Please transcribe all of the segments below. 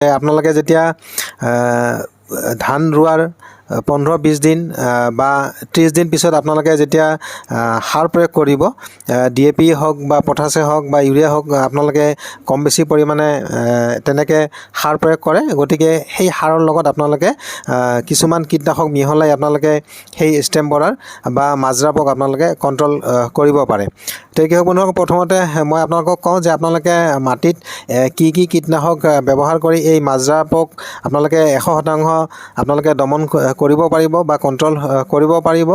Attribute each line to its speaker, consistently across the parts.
Speaker 1: আপোনালোকে যেতিয়া ধান ৰোৱাৰ 15-20 দিন বা 30 দিন পিছত আপোনালোকে যেতিয়া সাৰ প্ৰয়োগ কৰিব, DAP হওক বা পটাছে হওক বা ইউৰিয়া হওক, আপোনালোকে কম বেছি পৰিমাণে তেনেকৈ সাৰ প্ৰয়োগ কৰে। গতিকে সেই সাৰৰ লগত আপোনালোকে কিছুমান কীটনাশক মিহলাই আপোনালোকে সেই ষ্টেম বৰাৰ বা মাজৰা পোক আপোনালোকে কণ্ট্ৰল কৰিব পাৰে। তো কৃষক বন্ধুসকল, প্ৰথমতে মই আপোনালোকক কওঁ যে আপোনালোকে মাটিত কি কি কীটনাশক ব্যৱহাৰ কৰি এই মাজৰা পোক আপোনালোকে 100% আপোনালোকে দমন কৰিব পাৰিব বা কণ্ট্ৰল কৰিব পাৰিব।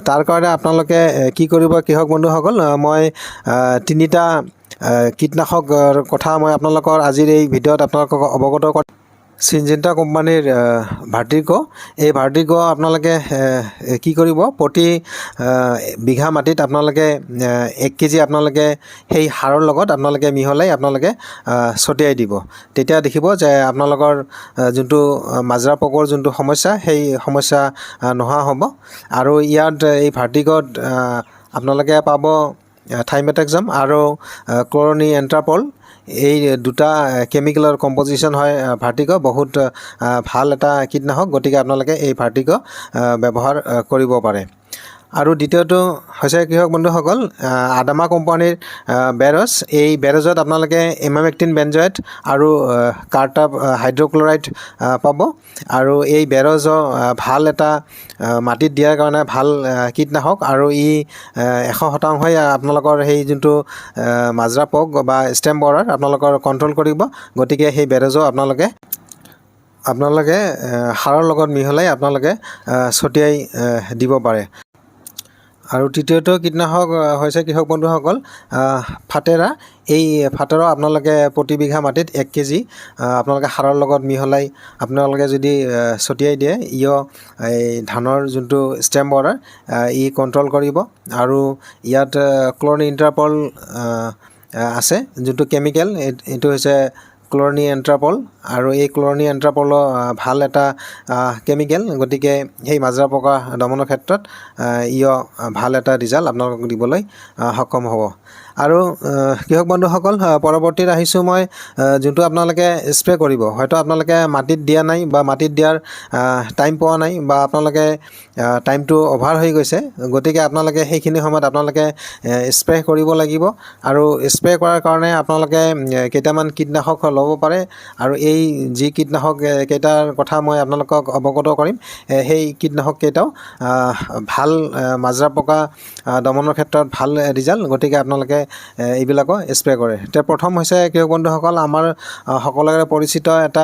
Speaker 1: তাৰ কাৰণে আপোনালোকে কি কৰিব কৃষক বন্ধুসকল, মই 3টা কীটনাশকৰ কথা মই আপোনালোকৰ আজিৰ এই ভিডিঅ'ত আপোনালোকক অৱগত কৰিম। চিনজেন্টা কোম্পানীৰ ভাৰ্টিগো, এই ভাৰ্টিগো আপোনালোকে কি কৰিব, প্ৰতি বিঘা মাটিত আপোনালোকে 1 কেজি আপোনালোকে সেই সাৰৰ লগত আপোনালোকে মিহলাই আপোনালোকে ছটিয়াই দিব। তেতিয়া দেখিব যে আপোনালোকৰ যোনটো মাজৰা পোকৰ যোনটো সমস্যা, সেই সমস্যা নোহোৱা হ'ব। আৰু ইয়াত এই ভাৰ্টিগোত আপোনালোকে পাব থাইমেথাক্সাম আৰু ক্লৰনিএন্ট্ৰাপল। এই 2টা কেমিকেলৰ কম্পজিশ্যন হয় ভাৰ্টিগো। বহুত ভাল এটা কীটনাশক, গতিকে আপোনালোকে এই ভাৰ্টিগো ব্যৱহাৰ কৰিব পাৰে। আৰু দ্বিতীয়টো হৈছে কৃষক বন্ধুসকল, আদামা কোম্পানীৰ বেৰজ। এই বেৰজত আপোনালোকে ইমামেক্টিন বেনজয়েট আৰু কাৰ্টাপ হাইড্ৰক্লৰাইড পাব। আৰু এই বেৰজো ভাল এটা মাটিত দিয়াৰ কাৰণে ভাল কীটনাশক, আৰু ই 100% আপোনালোকৰ সেই যোনটো মাজৰা পোক বা ষ্টেম বৰাৰ আপোনালোকৰ কণ্ট্ৰল কৰিব। গতিকে সেই বেৰজো আপোনালোকে সাৰৰ লগত মিহলাই আপোনালোকে ছটিয়াই দিব পাৰে। আৰু তৃতীয়টো কীটনাশক হৈছে কৃষক বন্ধুসকল ফাটেৰা। এই ফাটেৰা আপোনালোকে প্ৰতি বিঘা মাটিত 1 কেজি আপোনালোকে সাৰৰ লগত মিহলাই আপোনালোকে যদি ছটিয়াই দিয়ে, এই ধানৰ যোনটো ষ্টেম বৰাৰ ই কণ্ট্ৰল কৰিব। আৰু ইয়াত ক্লৰনিএন্ট্ৰাপল আছে যোনটো কেমিকেল, এইটো হৈছে ক্লৰনিএন্ট্ৰাপল। আৰু এই ক্লৰনিএন্ট্ৰাপলো ভাল এটা কেমিকেল, গতিকে সেই মাজৰা পোকা দমনৰ ক্ষেত্ৰত ভাল এটা ৰিজাল্ট আপোনালোকক দিবলৈ সক্ষম হ'ব। আৰু কৃষক বন্ধুসকল, পৰৱৰ্তীত আহিছোঁ মই যোনটো আপোনালোকে স্প্ৰে কৰিব, হয়তো আপোনালোকে মাটিত দিয়া নাই বা মাটিত দিয়াৰ টাইম পোৱা নাই বা আপোনালোকে টাইমটো অভাৰ হৈ গৈছে। গতিকে আপোনালোকে সেইখিনি সময়ত আপোনালোকে স্প্ৰে কৰিব লাগিব। আৰু স্প্ৰে কৰাৰ কাৰণে আপোনালোকে কেইটামান কীটনাশক ল'ব পাৰে। আৰু এই যি কীটনাশক কেইটাৰ কথা মই আপোনালোকক অৱগত কৰিম, সেই কীটনাশক কেইটাও ভাল মাজৰা পোকা দমনৰ ক্ষেত্ৰত ভাল ৰিজাল্ট, গতিকে আপোনালোকে এইবিলাকো স্প্ৰে কৰে। এতিয়া প্ৰথম হৈছে কৃষক বন্ধুসকল, আমাৰ সকলোৰে পৰিচিত এটা